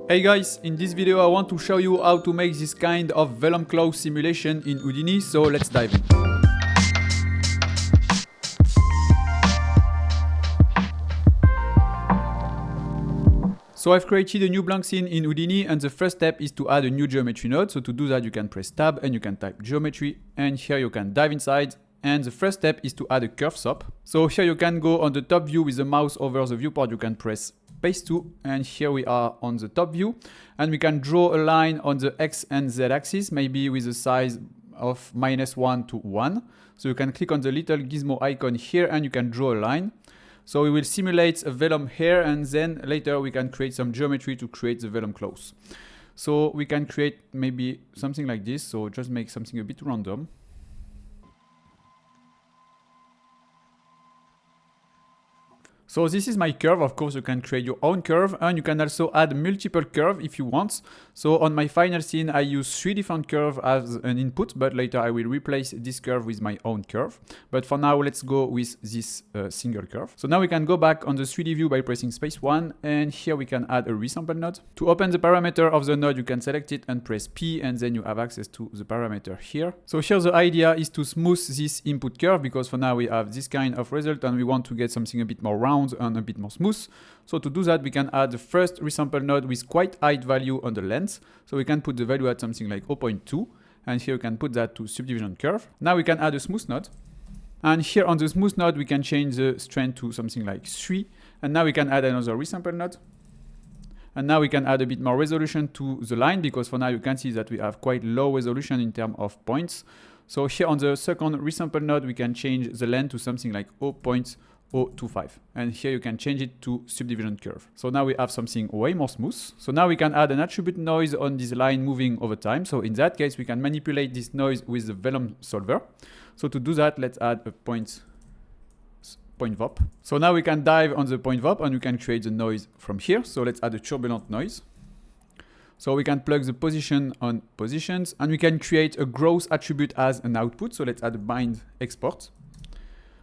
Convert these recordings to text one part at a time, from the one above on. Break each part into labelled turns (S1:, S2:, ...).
S1: Hey guys, in this video I want to show you how to make this kind of Vellum claw simulation in Houdini, so let's dive in. So I've created a new blank scene in Houdini, and the first step is to add a new geometry node. So to do that you can press tab and you can type geometry, and here you can dive inside. And the first step is to add a curve sop. So here you can go on the top view with the mouse over the viewport, you can press space 2, and here we are on the top view, and we can draw a line on the X and Z axis, maybe with a size of -1 to 1. So you can click on the little gizmo icon here and you can draw a line. So we will simulate a Vellum here, and then later we can create some geometry to create the Vellum claws. So we can create maybe something like this, so just make something a bit random. So this is my curve. Of course you can create your own curve, and you can also add multiple curves if you want. So on my final scene I use 3 different curves as an input, but later I will replace this curve with my own curve. But for now let's go with this single curve. So now we can go back on the 3D view by pressing space 1, and here we can add a resample node. To open the parameter of the node you can select it and press P, and then you have access to the parameter here. So here the idea is to smooth this input curve, because for now we have this kind of result and we want to get something a bit more round and a bit more smooth. So to do that we can add the first resample node with quite high value on the length. So we can put the value at something like 0.2, and here you can put that to subdivision curve. Now we can add a smooth node, and here on the smooth node we can change the strength to something like 3, and now we can add another resample node. And now we can add a bit more resolution to the line, because for now you can see that we have quite low resolution in terms of points. So here on the second resample node we can change the length to something like 0.025, and here you can change it to subdivision curve. So now we have something way more smooth. So now we can add an attribute noise on this line moving over time. So in that case we can manipulate this noise with the Vellum solver. So to do that let's add a point VOP. So now we can dive on the point VOP and we can create the noise from here. So let's add a turbulent noise. So we can plug the position on positions, and we can create a growth attribute as an output. So let's add a bind export.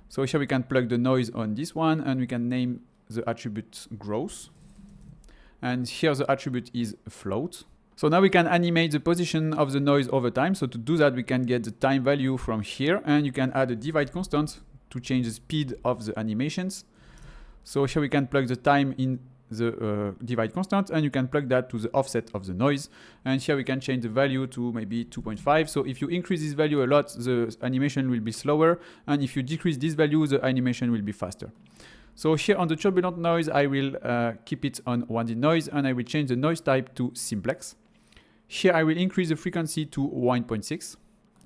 S1: So here we can plug the noise on this one, and we can name the attribute growth. And here the attribute is float. So now we can animate the position of the noise over time. So to do that we can get the time value from here, and you can add a divide constant to change the speed of the animations. So here we can plug the time in the divide constant, and you can plug that to the offset of the noise, and here we can change the value to maybe 2.5. so if you increase this value a lot the animation will be slower, and if you decrease this value the animation will be faster. So here on the turbulent noise I will keep it on 1D noise, and I will change the noise type to simplex. Here I will increase the frequency to 1.6,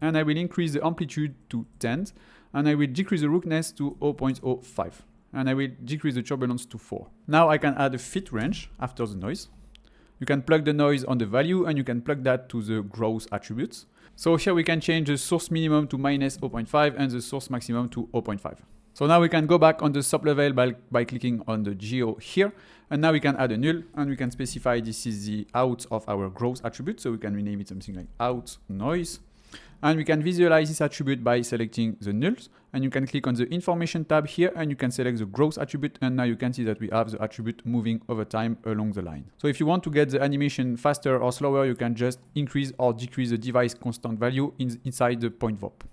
S1: and I will increase the amplitude to 10, and I will decrease the roughness to 0.05. and I will decrease the turbulence to 4. Now I can add a fit range after the noise. You can plug the noise on the value, and you can plug that to the growth attributes. So here we can change the source minimum to -0.5 and the source maximum to 0.5. So now we can go back on the sublevel by clicking on the geo here, and now we can add a null, and we can specify this is the out of our growth attribute. So we can rename it something like out noise. And we can visualize this attribute by selecting the nulls, and you can click on the information tab here and you can select the growth attribute, and now you can see that we have the attribute moving over time along the line. So if you want to get the animation faster or slower, you can just increase or decrease the device constant value inside the point VOP.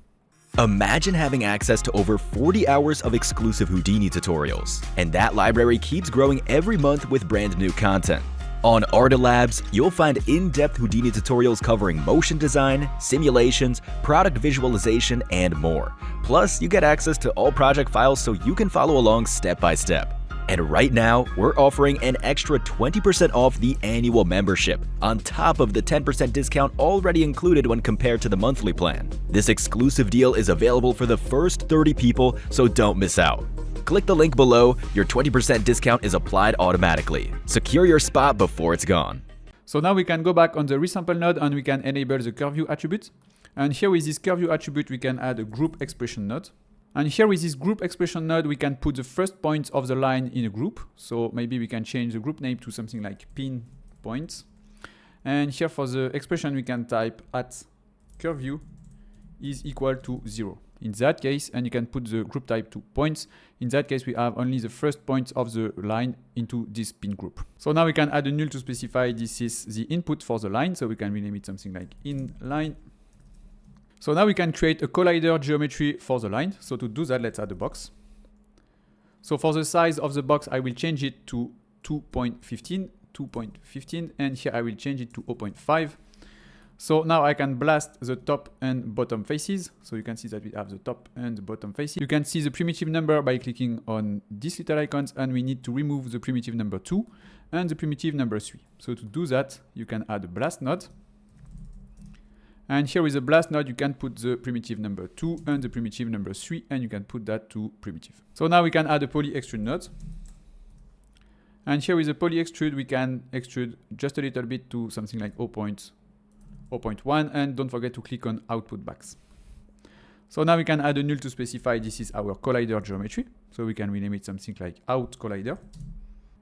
S2: Imagine having access to over 40 hours of exclusive Houdini tutorials, and that library keeps growing every month with brand new content. On Artilabs, you'll find in-depth Houdini tutorials covering motion design, simulations, product visualization, and more. Plus, you get access to all project files so you can follow along step by step. And right now, we're offering an extra 20% off the annual membership, on top of the 10% discount already included when compared to the monthly plan. This exclusive deal is available for the first 30 people, so don't miss out. Click the link below. Your 20% discount is applied automatically. Secure your spot before it's gone.
S1: So now we can go back on the resample node and we can enable the curve view attribute. And here with this curve view attribute we can add a group expression node. And here with this group expression node we can put the first point of the line in a group. So maybe we can change the group name to something like pin points. And here for the expression we can type at curve view is equal to 0. In that case, and you can put the group type to points. In that case, we have only the first point of the line into this pin group. So now we can add a null to specify this is the input for the line. So we can rename it something like inline. So now we can create a collider geometry for the line. So to do that, let's add a box. So for the size of the box, I will change it to 2.15, and here I will change it to 0.5. So now I can blast the top and bottom faces. So you can see that we have the top and the bottom faces. You can see the primitive number by clicking on these little icons, and we need to remove the primitive number 2 and the primitive number 3. So to do that, you can add a blast node. And here with a blast node, you can put the primitive number 2 and the primitive number 3, and you can put that to primitive. So now we can add a poly extrude node. And here with the poly extrude, we can extrude just a little bit to something like 0.1, and don't forget to click on output backs. So now we can add a null to specify this is our collider geometry. So we can rename it something like out collider.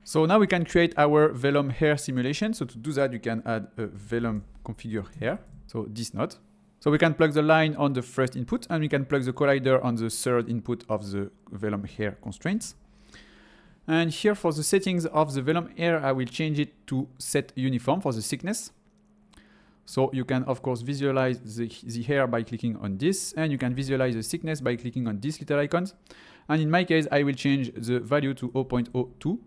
S1: So now we can create our Vellum hair simulation. So to do that, you can add a Vellum configure hair. So this node. So we can plug the line on the first input, and we can plug the collider on the third input of the Vellum hair constraints. And here for the settings of the Vellum hair, I will change it to set uniform for the thickness. So you can of course visualize the hair by clicking on this, and you can visualize the thickness by clicking on these little icons. And in my case, I will change the value to 0.02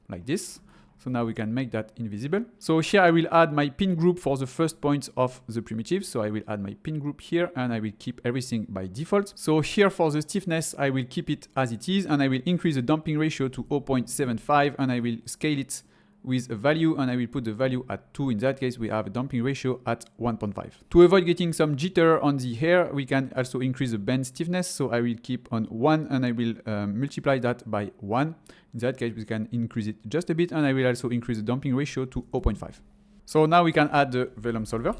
S1: like this. So now we can make that invisible. So here I will add my pin group for the first point of the primitive. So I will add my pin group here, and I will keep everything by default. So here for the stiffness, I will keep it as it is, and I will increase the damping ratio to 0.75, and I will scale it with a value, and I will put the value at 2. In that case, we have a damping ratio at 1.5. To avoid getting some jitter on the hair, we can also increase the bend stiffness. So I will keep on 1, and I will multiply that by 1. In that case, we can increase it just a bit, and I will also increase the damping ratio to 0.5. So now we can add the Vellum solver.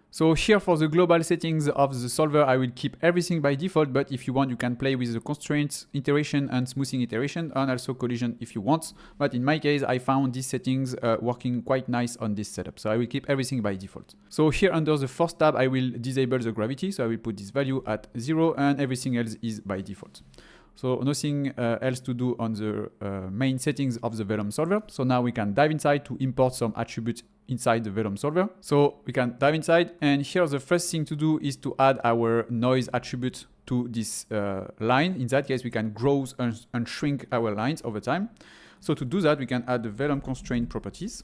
S1: So here for the global settings of the solver, I will keep everything by default, but if you want, you can play with the constraints iteration and smoothing iteration, and also collision if you want. But in my case, I found these settings working quite nice on this setup. So I will keep everything by default. So here under the force tab, I will disable the gravity. So I will put this value at 0, and everything else is by default. So nothing else to do on the main settings of the Vellum solver. So now we can dive inside to import some attributes inside the Vellum solver. So we can dive inside, and here the first thing to do is to add our noise attribute to this line. In that case, we can grow and shrink our lines over time. So to do that, we can add the Vellum constraint properties.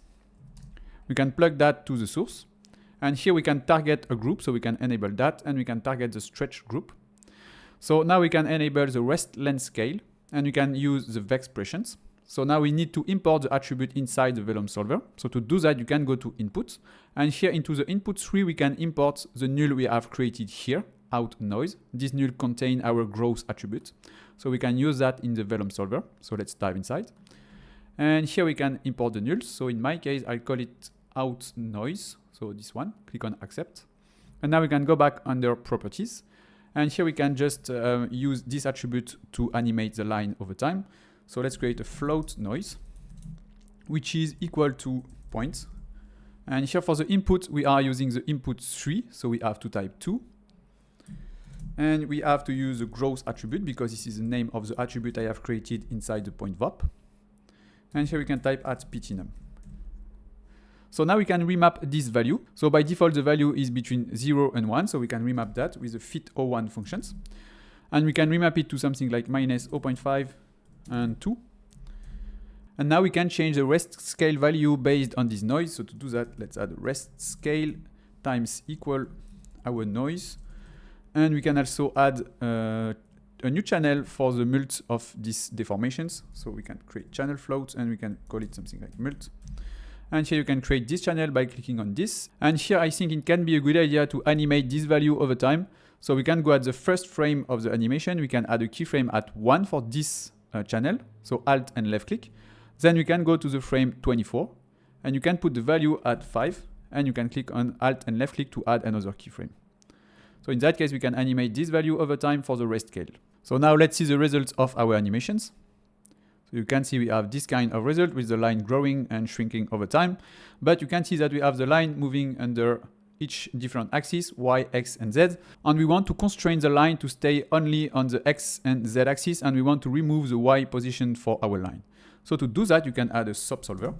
S1: We can plug that to the source, and here we can target a group. So we can enable that, and we can target the stretch group. So now we can enable the rest length scale, and we can use the vexpressions. So now we need to import the attribute inside the Vellum solver. So to do that, you can go to input, and here into the input 3, we can import the null we have created here, out noise. This null contains our growth attribute. So we can use that in the Vellum solver. So let's dive inside. And here we can import the nulls. So in my case, I call it out noise. So this one, click on accept. And now we can go back under properties. And here we can just use this attribute to animate the line over time. So let's create a float noise, which is equal to points. And here for the input, we are using the input 3. So we have to type 2. And we have to use the growth attribute because this is the name of the attribute I have created inside the point VOP. And here we can type at ptnum. So now we can remap this value. So by default, the value is between 0 and 1. So we can remap that with the fit01 functions. And we can remap it to something like minus 0.5 and 2. And now we can change the rest scale value based on this noise. So to do that, let's add rest scale times equal our noise. And we can also add a new channel for the mult of these deformations. So we can create channel float, and we can call it something like mult. And here you can create this channel by clicking on this. And here I think it can be a good idea to animate this value over time. So we can go at the first frame of the animation. We can add a keyframe at 1 for this channel. So Alt and left click. Then we can go to the frame 24. And you can put the value at 5. And you can click on Alt and left click to add another keyframe. So in that case, we can animate this value over time for the rest scale. So now let's see the results of our animations. So you can see we have this kind of result with the line growing and shrinking over time. But you can see that we have the line moving under each different axis, y, x, and z. And we want to constrain the line to stay only on the x and z axis, and we want to remove the y position for our line. So to do that, you can add a subsolver,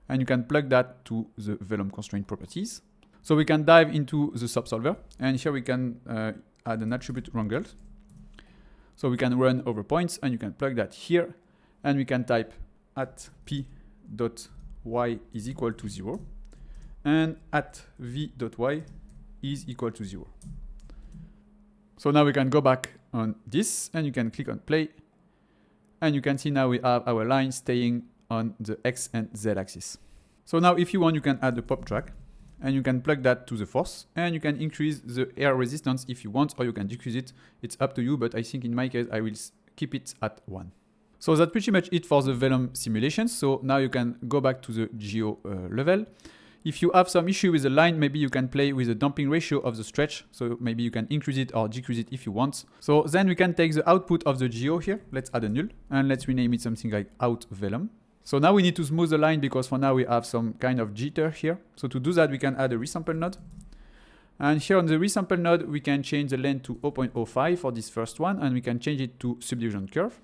S1: and you can plug that to the Vellum constraint properties. So we can dive into the subsolver, and here we can add an attribute wrangle. So we can run over points, and you can plug that here, and we can type at p.y is equal to 0, and at v.y is equal to 0. So now we can go back on this, and you can click on play, and you can see now we have our line staying on the x and z axis. So now if you want, you can add a pop track, and you can plug that to the force, and you can increase the air resistance if you want, or you can decrease it. It's up to you, but I think in my case I will keep it at 1. So that's pretty much it for the Vellum simulation. So now you can go back to the geo level. If you have some issue with the line, maybe you can play with the damping ratio of the stretch. So maybe you can increase it or decrease it if you want. So then we can take the output of the geo here. Let's add a null, and let's rename it something like out Vellum. So now we need to smooth the line because for now we have some kind of jitter here. So to do that, we can add a resample node. And here on the resample node, we can change the length to 0.05 for this first one, and we can change it to subdivision curve.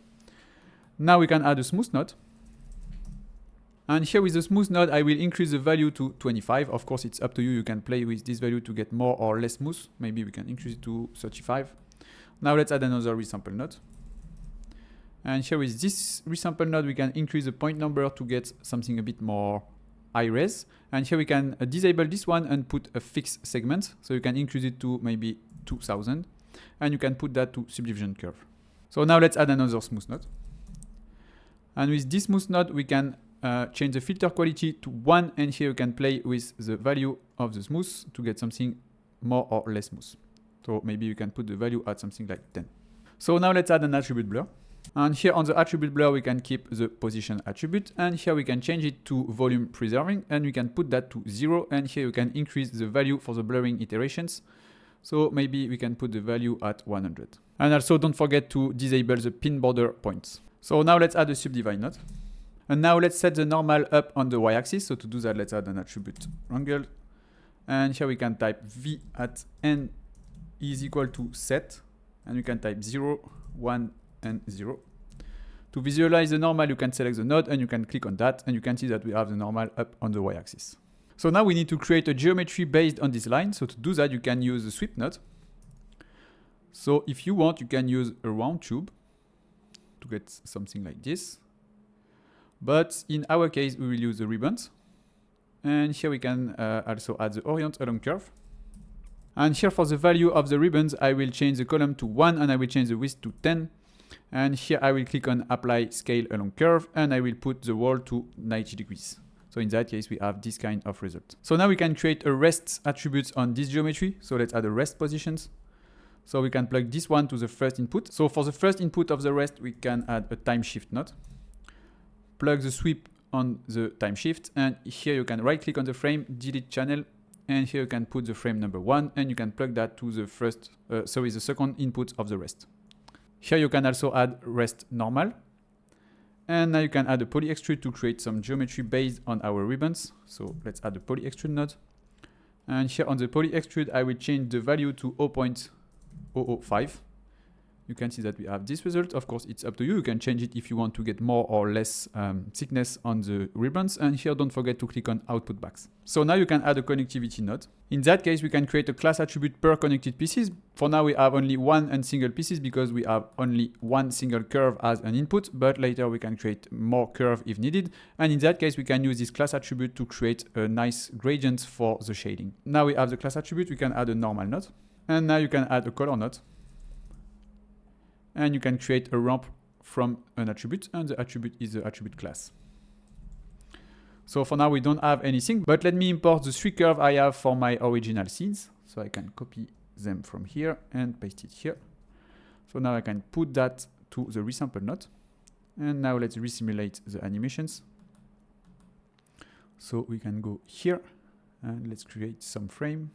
S1: Now we can add a smooth node. And here with the smooth node, I will increase the value to 25. Of course, it's up to you. You can play with this value to get more or less smooth. Maybe we can increase it to 35. Now let's add another resample node. And here with this resample node, we can increase the point number to get something a bit more high res. And here we can disable this one and put a fixed segment. So you can increase it to maybe 2000. And you can put that to subdivision curve. So now let's add another smooth node. And with this smooth node, we can change the filter quality to 1. And here you can play with the value of the smooth to get something more or less smooth. So maybe you can put the value at something like 10. So now let's add an attribute blur. And here on the attribute blur, we can keep the position attribute. And here we can change it to volume preserving. And we can put that to 0. And here you can increase the value for the blurring iterations. So maybe we can put the value at 100. And also don't forget to disable the pin border points. So now let's add a subdivide node. And now let's set the normal up on the y-axis. So to do that, let's add an attribute wrangle. And here we can type v at n is equal to set. And we can type 0, 1, and 0. To visualize the normal, you can select the node and you can click on that. And you can see that we have the normal up on the y-axis. So now we need to create a geometry based on this line. So to do that, you can use the sweep node. So if you want, you can use a round tube to get something like this. But in our case, we will use the ribbons. And here we can also add the orient along curve. And here for the value of the ribbons, I will change the column to 1 and I will change the width to 10. And here I will click on apply scale along curve and I will put the wall to 90 degrees. So in that case, we have this kind of result. So now we can create a rest attribute on this geometry. So let's add a rest positions. So we can plug this one to the first input. So for the first input of the rest, we can add a time shift node. Plug the sweep on the time shift, and here you can right click on the frame, delete channel, and here you can put the frame number 1 and you can plug that to the the second input of the rest. Here you can also add rest normal, and now you can add a poly extrude to create some geometry based on our ribbons. So let's add a poly extrude node, and here on the poly extrude I will change the value to 0.005. You can see that we have this result. Of course, it's up to you. You can change it if you want to get more or less thickness on the ribbons. And here, don't forget to click on output backs. So now you can add a connectivity node. In that case, we can create a class attribute per connected pieces. For now, we have only one and single pieces because we have only one single curve as an input. But later, we can create more curve if needed. And in that case, we can use this class attribute to create a nice gradient for the shading. Now we have the class attribute. We can add a normal node. And now you can add a color node. And you can create a ramp from an attribute, and the attribute is the attribute class. So for now, we don't have anything, but let me import the 3 curves I have for my original scenes. So I can copy them from here and paste it here. So now I can put that to the resample node. And now let's resimulate the animations. So we can go here and let's create some frame.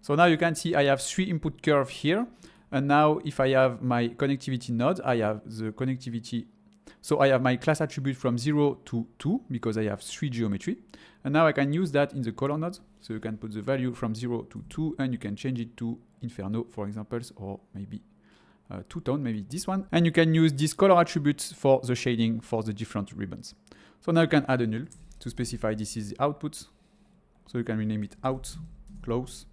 S1: So now you can see I have 3 input curves here. And now if I have my connectivity node, I have the connectivity So I have my class attribute from 0 to 2 because I have 3 geometry. And now I can use that in the color node. So you can put the value from 0 to 2 and you can change it to Inferno, for example, or maybe two-tone, maybe this one. And you can use these color attributes for the shading for the different ribbons. So now you can add a null to specify this is the output. So you can rename it out, close.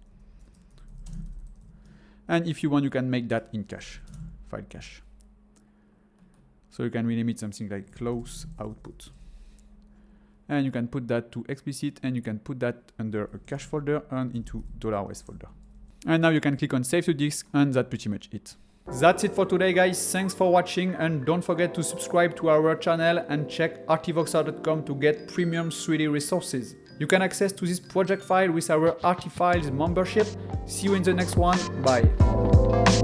S1: And if you want, you can make that in cache, file cache. So you can rename it something like close output. And you can put that to explicit and you can put that under a cache folder and into $s folder. And now you can click on save to disk and that's pretty much it. That's it for today, guys. Thanks for watching and don't forget to subscribe to our channel and check artivoxa.com to get premium 3D resources. You can access to this project file with our Artifiles membership. See you in the next one. Bye.